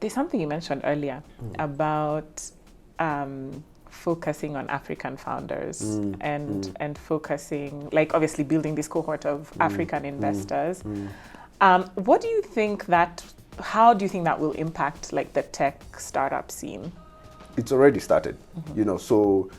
there's something you mentioned earlier about focusing on African founders and focusing, like obviously building this cohort of African investors. What do you think how do you think that will impact like the tech startup scene? It's already started, so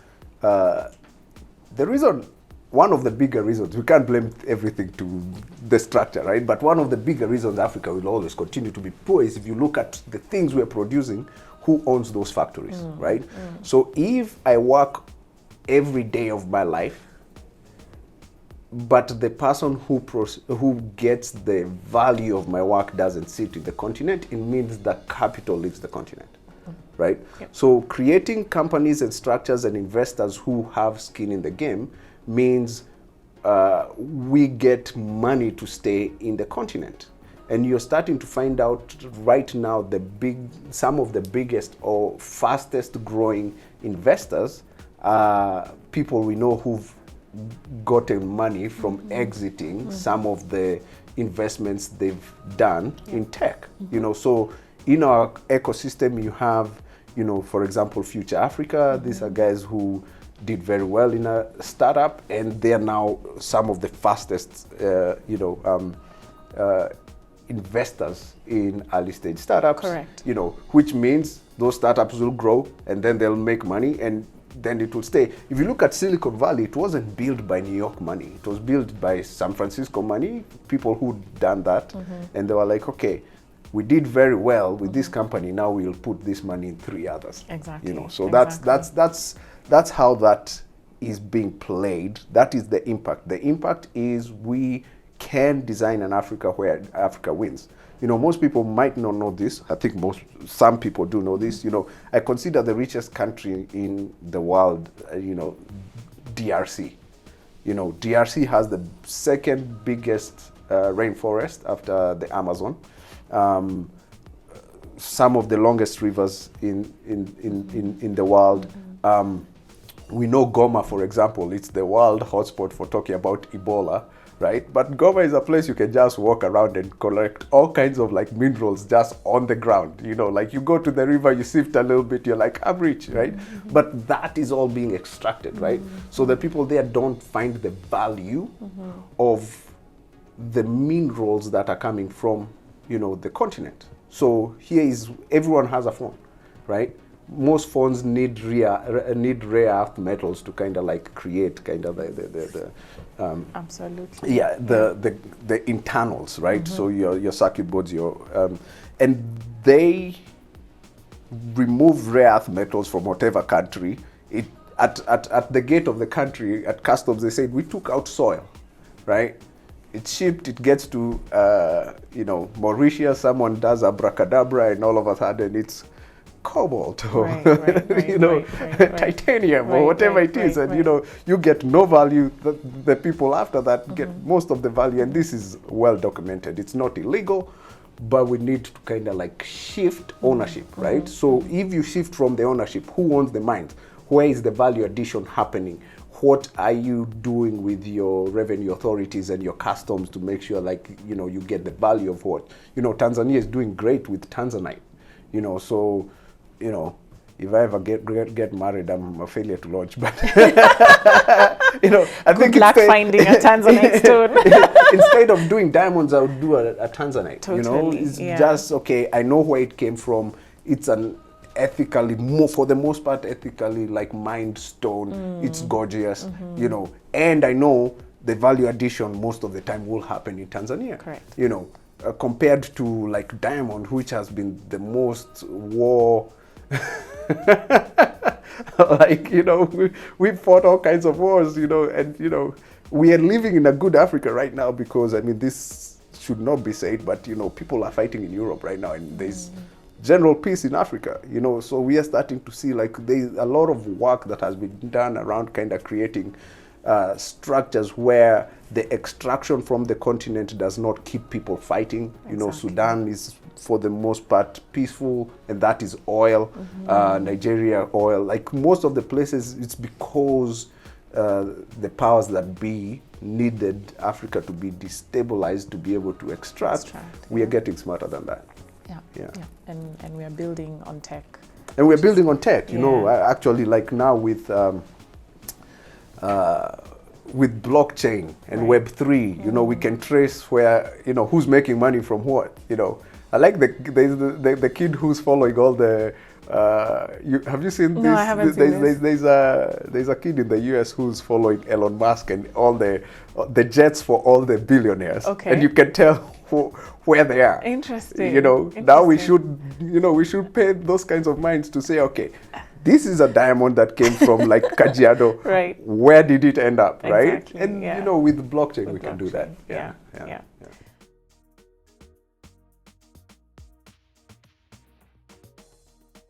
the reason, one of the bigger reasons, we can't blame everything to the structure, right? But one of the bigger reasons Africa will always continue to be poor is if you look at the things we're producing, who owns those factories, right? So if I work every day of my life, but the person who gets the value of my work doesn't sit in the continent, it means that capital leaves the continent, right? Yep. So creating companies and structures and investors who have skin in the game means we get money to stay in the continent. And you're starting to find out right now some of the biggest or fastest growing investors are people we know who've gotten money from exiting some of the investments they've done in tech. So in our ecosystem you have, for example, Future Africa. These are guys who did very well in a startup, and they are now some of the fastest investors in early stage startups. Correct. Which means those startups will grow and then they'll make money and then it will stay. If you look at Silicon Valley, it wasn't built by New York money. It was built by San Francisco money, people who'd done that. And they were like, okay, we did very well with this company. Now we'll put this money in 3 others. Exactly. So Exactly. that's how that is being played. That is the impact. The impact is we can design an Africa where Africa wins. Most people might not know this. I think some people do know this. I consider the richest country in the world, DRC. DRC has the second biggest rainforest after the Amazon. Some of the longest rivers in the world. We know Goma, for example, it's the world hotspot for talking about Ebola, right? But Goma is a place you can just walk around and collect all kinds of like minerals just on the ground. Like you go to the river, you sift a little bit, you're like, I'm rich, right? But that is all being extracted, right? So the people there don't find the value of the minerals that are coming from, the continent. So here is, everyone has a phone, right? Most phones need rare earth metals to kind of like create kind of the absolutely. Yeah, the internals, right? So your circuit boards, and they remove rare earth metals from whatever country. At the gate of the country, at customs, they said, we took out soil, right? It's shipped, it gets to Mauritius, someone does abracadabra, and all of a sudden it's cobalt or titanium or whatever it is, and you get no value. The people after that get most of the value, and this is well documented. It's not illegal, but we need to kind of like shift ownership, right? So if you shift from the ownership, who owns the mines? Where is the value addition happening? What are you doing with your revenue authorities and your customs to make sure you get the value of what? Tanzania is doing great with Tanzanite, so if I ever get married, I'm a failure to launch. But I think good luck finding a Tanzanite stone. Instead of doing diamonds, I would do a Tanzanite. Totally, It's just okay. I know where it came from. It's an ethically, for the most part, ethically like mined stone. It's gorgeous, and I know the value addition most of the time will happen in Tanzania. Correct. Compared to like diamond, which has been the most war. We fought all kinds of wars, and we are living in a good Africa right now because this should not be said, but people are fighting in Europe right now, and there's general peace in Africa, so we are starting to see there's a lot of work that has been done around kind of creating structures where the extraction from the continent does not keep people fighting. Exactly. Sudan is for the most part peaceful, and that is oil. Nigeria, oil. Like most of the places, it's because the powers that be needed Africa to be destabilized to be able to extract. We are getting smarter than that. And we are building on tech. And we're building on tech, you know, actually, like now with blockchain and Web3, you know, we can trace where, you know, who's making money from what, you know. I like the kid who's following all the, have you seen this? No, I haven't seen this. There's a kid in the US who's following Elon Musk and all the jets for all the billionaires. Okay. And you can tell where they are. Interesting. You know, now we should pay those kinds of minds to say, okay, this is a diamond that came from like Kajiado. Right. Where did it end up, right? Exactly, And you know, with blockchain we can do that. Yeah.